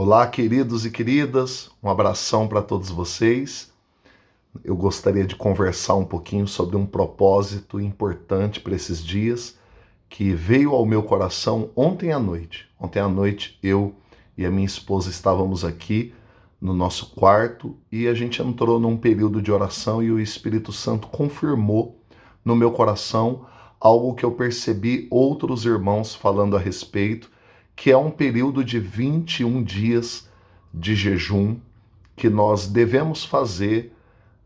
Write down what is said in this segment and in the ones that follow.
Olá, queridos e queridas, um abração para todos vocês. Eu gostaria de conversar um pouquinho sobre um propósito importante para esses dias que veio ao meu coração ontem à noite. Ontem à noite eu e a minha esposa estávamos aqui no nosso quarto e a gente entrou num período de oração e o Espírito Santo confirmou no meu coração algo que eu percebi outros irmãos falando a respeito, que é um período de 21 dias de jejum que nós devemos fazer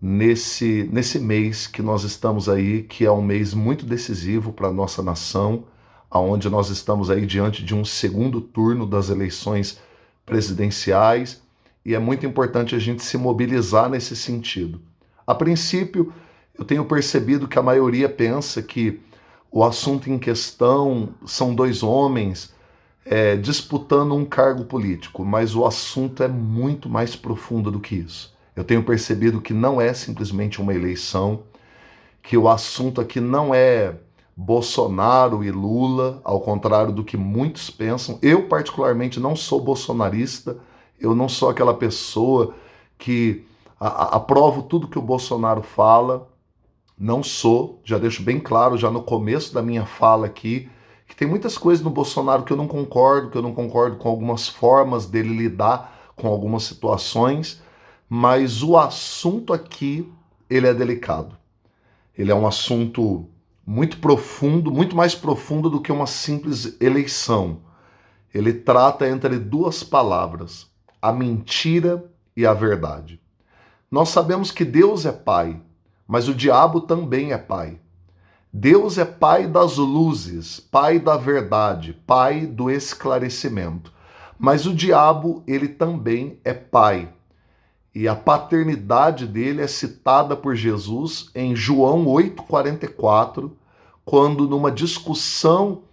nesse mês que nós estamos aí, que é um mês muito decisivo para a nossa nação, aonde nós estamos aí diante de um segundo turno das eleições presidenciais, e é muito importante a gente se mobilizar nesse sentido. A princípio, eu tenho percebido que a maioria pensa que o assunto em questão são dois homens disputando um cargo político, mas o assunto é muito mais profundo do que isso. Eu tenho percebido que não é simplesmente uma eleição, que o assunto aqui não é Bolsonaro e Lula, ao contrário do que muitos pensam. Eu, particularmente, não sou bolsonarista, eu não sou aquela pessoa que aprovo tudo que o Bolsonaro fala, não sou, já deixo bem claro já no começo da minha fala aqui, que tem muitas coisas no Bolsonaro que eu não concordo com algumas formas dele lidar com algumas situações, mas o assunto aqui, ele é delicado. Ele é um assunto muito profundo, muito mais profundo do que uma simples eleição. Ele trata entre duas palavras, a mentira e a verdade. Nós sabemos que Deus é Pai, mas o diabo também é pai. Deus é pai das luzes, pai da verdade, pai do esclarecimento. Mas o diabo, ele também é pai. E a paternidade dele é citada por Jesus em João 8,44, quando numa discussão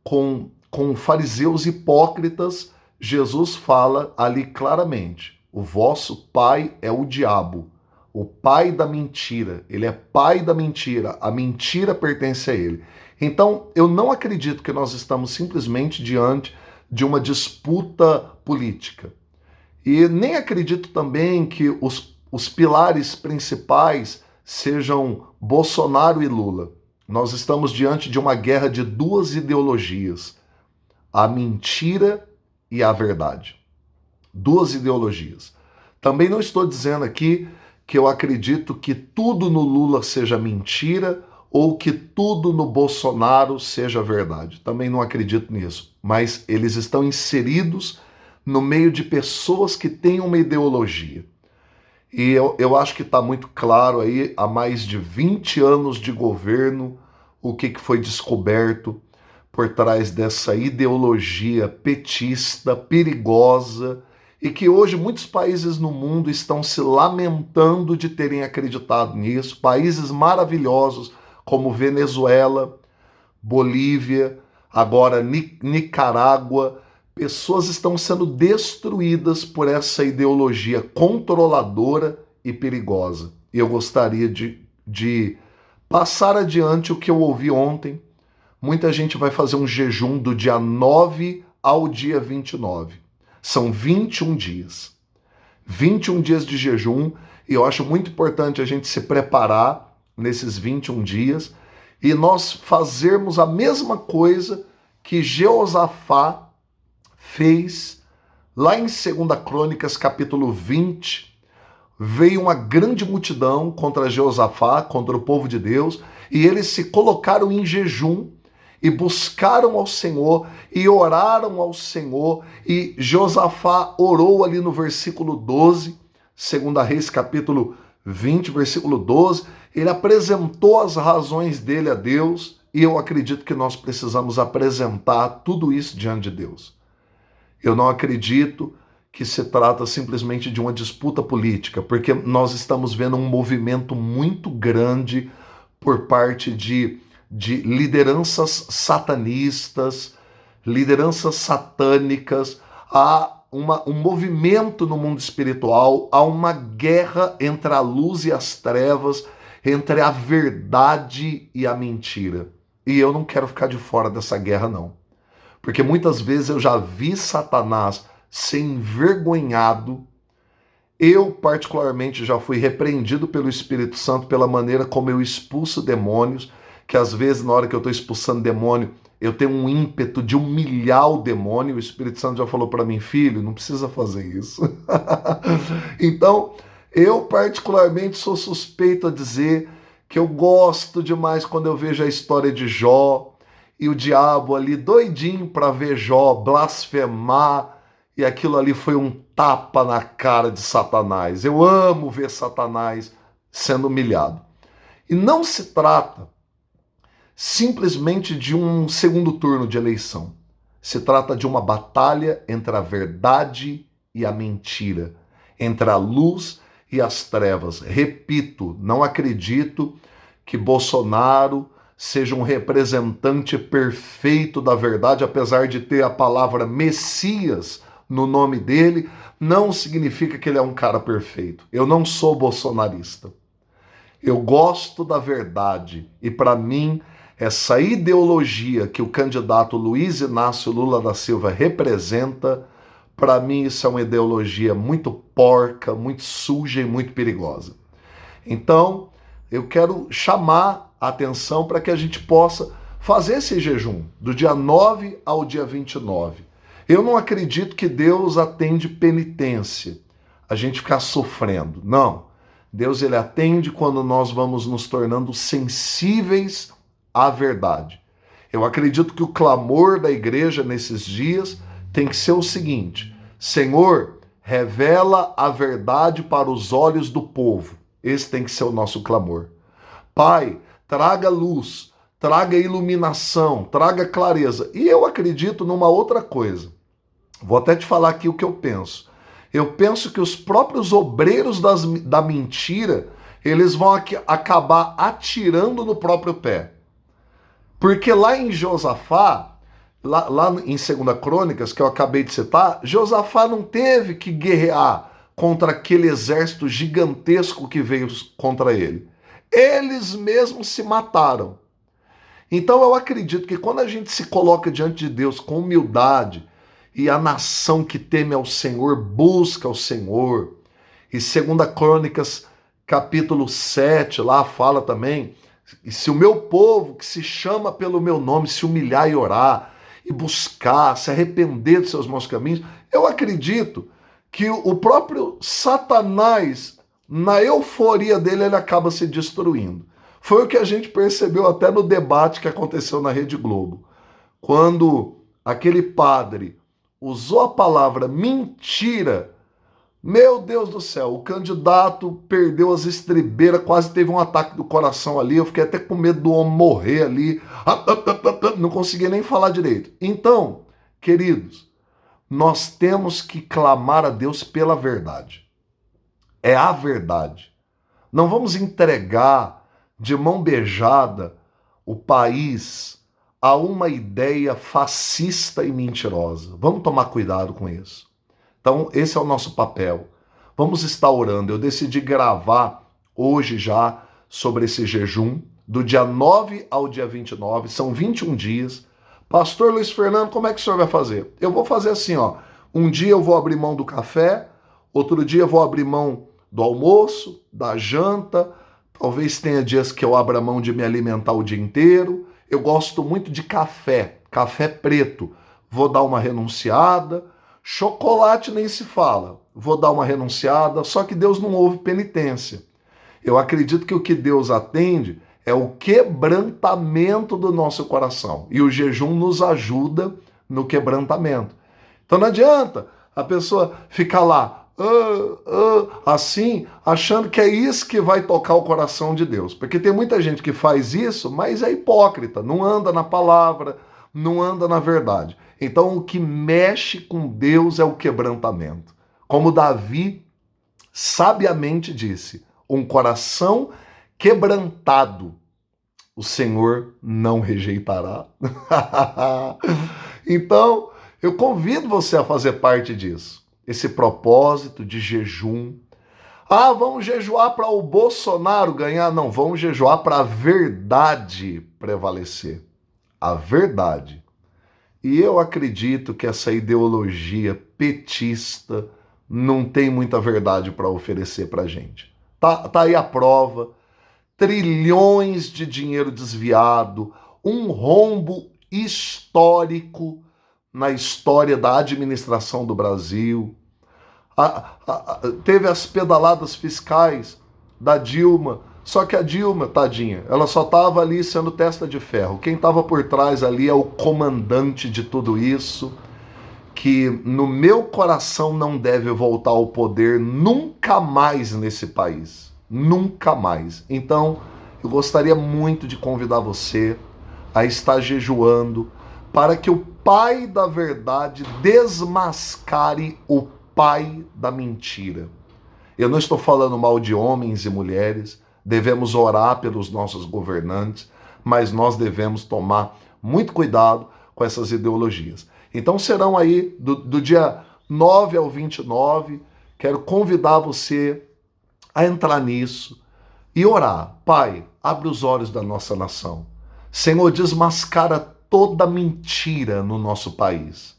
com fariseus hipócritas, Jesus fala ali claramente: o vosso pai é o diabo, o pai da mentira. Ele é pai da mentira, a mentira pertence a ele. Então, eu não acredito que nós estamos simplesmente diante de uma disputa política. E nem acredito também que os pilares principais sejam Bolsonaro e Lula. Nós estamos diante de uma guerra de duas ideologias, a mentira e a verdade. Duas ideologias. Também não estou dizendo aqui que eu acredito que tudo no Lula seja mentira ou que tudo no Bolsonaro seja verdade. Também não acredito nisso. Mas eles estão inseridos no meio de pessoas que têm uma ideologia. E eu acho que está muito claro aí, há mais de 20 anos de governo, o que foi descoberto por trás dessa ideologia petista, perigosa, e que hoje muitos países no mundo estão se lamentando de terem acreditado nisso. Países maravilhosos como Venezuela, Bolívia, agora Nicarágua, pessoas estão sendo destruídas por essa ideologia controladora e perigosa. E eu gostaria de passar adiante o que eu ouvi ontem. Muita gente vai fazer um jejum do dia 9 ao dia 29. São 21 dias. 21 dias de jejum, e eu acho muito importante a gente se preparar nesses 21 dias e nós fazermos a mesma coisa que Jeosafá fez lá em 2 Crônicas, capítulo 20. Veio uma grande multidão contra Jeosafá, contra o povo de Deus, e eles se colocaram em jejum e buscaram ao Senhor e oraram ao Senhor, e Josafá orou ali no versículo 12, 2 Reis capítulo 20, versículo 12, ele apresentou as razões dele a Deus, e eu acredito que nós precisamos apresentar tudo isso diante de Deus. Eu não acredito que se trata simplesmente de uma disputa política, porque nós estamos vendo um movimento muito grande por parte de lideranças satanistas, lideranças satânicas. Há um movimento no mundo espiritual, há uma guerra entre a luz e as trevas, entre a verdade e a mentira. E eu não quero ficar de fora dessa guerra, não. Porque muitas vezes eu já vi Satanás ser envergonhado. Eu, particularmente, já fui repreendido pelo Espírito Santo pela maneira como eu expulso demônios, que às vezes, na hora que eu estou expulsando demônio, eu tenho um ímpeto de humilhar o demônio. O Espírito Santo já falou para mim, filho, não precisa fazer isso. Então, eu particularmente sou suspeito a dizer que eu gosto demais quando eu vejo a história de Jó e o diabo ali doidinho para ver Jó blasfemar, e aquilo ali foi um tapa na cara de Satanás. Eu amo ver Satanás sendo humilhado. E não se trata simplesmente de um segundo turno de eleição. Se trata de uma batalha entre a verdade e a mentira, entre a luz e as trevas. Repito, não acredito que Bolsonaro seja um representante perfeito da verdade, apesar de ter a palavra Messias no nome dele, não significa que ele é um cara perfeito. Eu não sou bolsonarista. Eu gosto da verdade e, para mim, essa ideologia que o candidato Luiz Inácio Lula da Silva representa, para mim isso é uma ideologia muito porca, muito suja e muito perigosa. Então, eu quero chamar a atenção para que a gente possa fazer esse jejum do dia 9 ao dia 29. Eu não acredito que Deus atende penitência, a gente ficar sofrendo. Não. Deus ele atende quando nós vamos nos tornando sensíveis à verdade. Eu acredito que o clamor da igreja nesses dias tem que ser o seguinte: Senhor, revela a verdade para os olhos do povo. Esse tem que ser o nosso clamor. Pai, traga luz, traga iluminação, traga clareza. E eu acredito numa outra coisa. Vou até te falar aqui o que eu penso. Eu penso que os próprios obreiros da mentira, eles vão acabar atirando no próprio pé. Porque lá em Josafá, lá em 2 Crônicas, que eu acabei de citar, Josafá não teve que guerrear contra aquele exército gigantesco que veio contra ele. Eles mesmos se mataram. Então eu acredito que quando a gente se coloca diante de Deus com humildade, e a nação que teme ao Senhor busca o Senhor, e 2 Crônicas capítulo 7, lá fala também, e se o meu povo, que se chama pelo meu nome, se humilhar e orar, e buscar, se arrepender dos seus maus caminhos, eu acredito que o próprio Satanás, na euforia dele, ele acaba se destruindo. Foi o que a gente percebeu até no debate que aconteceu na Rede Globo. Quando aquele padre usou a palavra mentira, meu Deus do céu, o candidato perdeu as estribeiras, quase teve um ataque do coração ali, eu fiquei até com medo do homem morrer ali, não conseguia nem falar direito. Então, queridos, nós temos que clamar a Deus pela verdade. É a verdade. Não vamos entregar de mão beijada o país a uma ideia fascista e mentirosa. Vamos tomar cuidado com isso. Então, esse é o nosso papel. Vamos estar orando. Eu decidi gravar hoje já sobre esse jejum, do dia 9 ao dia 29, são 21 dias. Pastor Luiz Fernando, como é que o senhor vai fazer? Eu vou fazer assim, ó. Um dia eu vou abrir mão do café, outro dia eu vou abrir mão do almoço, da janta, talvez tenha dias que eu abra mão de me alimentar o dia inteiro. Eu gosto muito de café, café preto. Vou dar uma renunciada. Chocolate nem se fala. Vou dar uma renunciada, só que Deus não ouve penitência. Eu acredito que o que Deus atende é o quebrantamento do nosso coração. E o jejum nos ajuda no quebrantamento. Então não adianta a pessoa ficar lá, assim, achando que é isso que vai tocar o coração de Deus. Porque tem muita gente que faz isso, mas é hipócrita, não anda na palavra, não anda na verdade. Então o que mexe com Deus é o quebrantamento. Como Davi sabiamente disse, um coração quebrantado o Senhor não rejeitará. Então, eu convido você a fazer parte disso. Esse propósito de jejum. Ah, vamos jejuar para o Bolsonaro ganhar? Não, vamos jejuar para a verdade prevalecer. A verdade. E eu acredito que essa ideologia petista não tem muita verdade para oferecer para a gente. Tá aí a prova, trilhões de dinheiro desviado, um rombo histórico na história da administração do Brasil. Teve as pedaladas fiscais da Dilma, só que a Dilma, tadinha, ela só estava ali sendo testa de ferro. Quem estava por trás ali é o comandante de tudo isso, que no meu coração não deve voltar ao poder nunca mais nesse país. Nunca mais. Então, eu gostaria muito de convidar você a estar jejuando para que o Pai da verdade desmascare o pai da mentira. Eu não estou falando mal de homens e mulheres, devemos orar pelos nossos governantes, mas nós devemos tomar muito cuidado com essas ideologias. Então serão aí do dia 9 ao 29, quero convidar você a entrar nisso e orar. Pai, abre os olhos da nossa nação. Senhor, desmascara toda mentira no nosso país.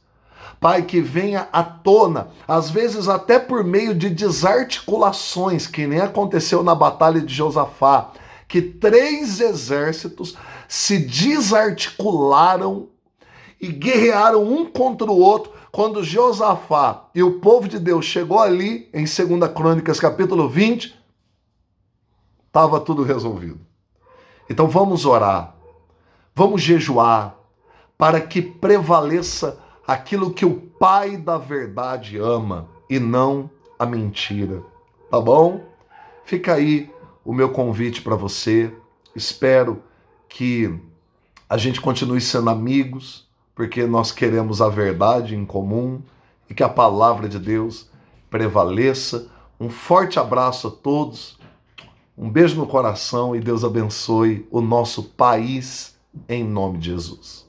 Pai, que venha à tona, às vezes até por meio de desarticulações, que nem aconteceu na Batalha de Josafá, que 3 exércitos se desarticularam e guerrearam um contra o outro. Quando Josafá e o povo de Deus chegou ali, em 2 Crônicas, capítulo 20, estava tudo resolvido. Então vamos orar, vamos jejuar, para que prevaleça aquilo que o Pai da verdade ama e não a mentira. Tá bom? Fica aí o meu convite para você. Espero que a gente continue sendo amigos, porque nós queremos a verdade em comum e que a palavra de Deus prevaleça. Um forte abraço a todos, um beijo no coração e Deus abençoe o nosso país em nome de Jesus.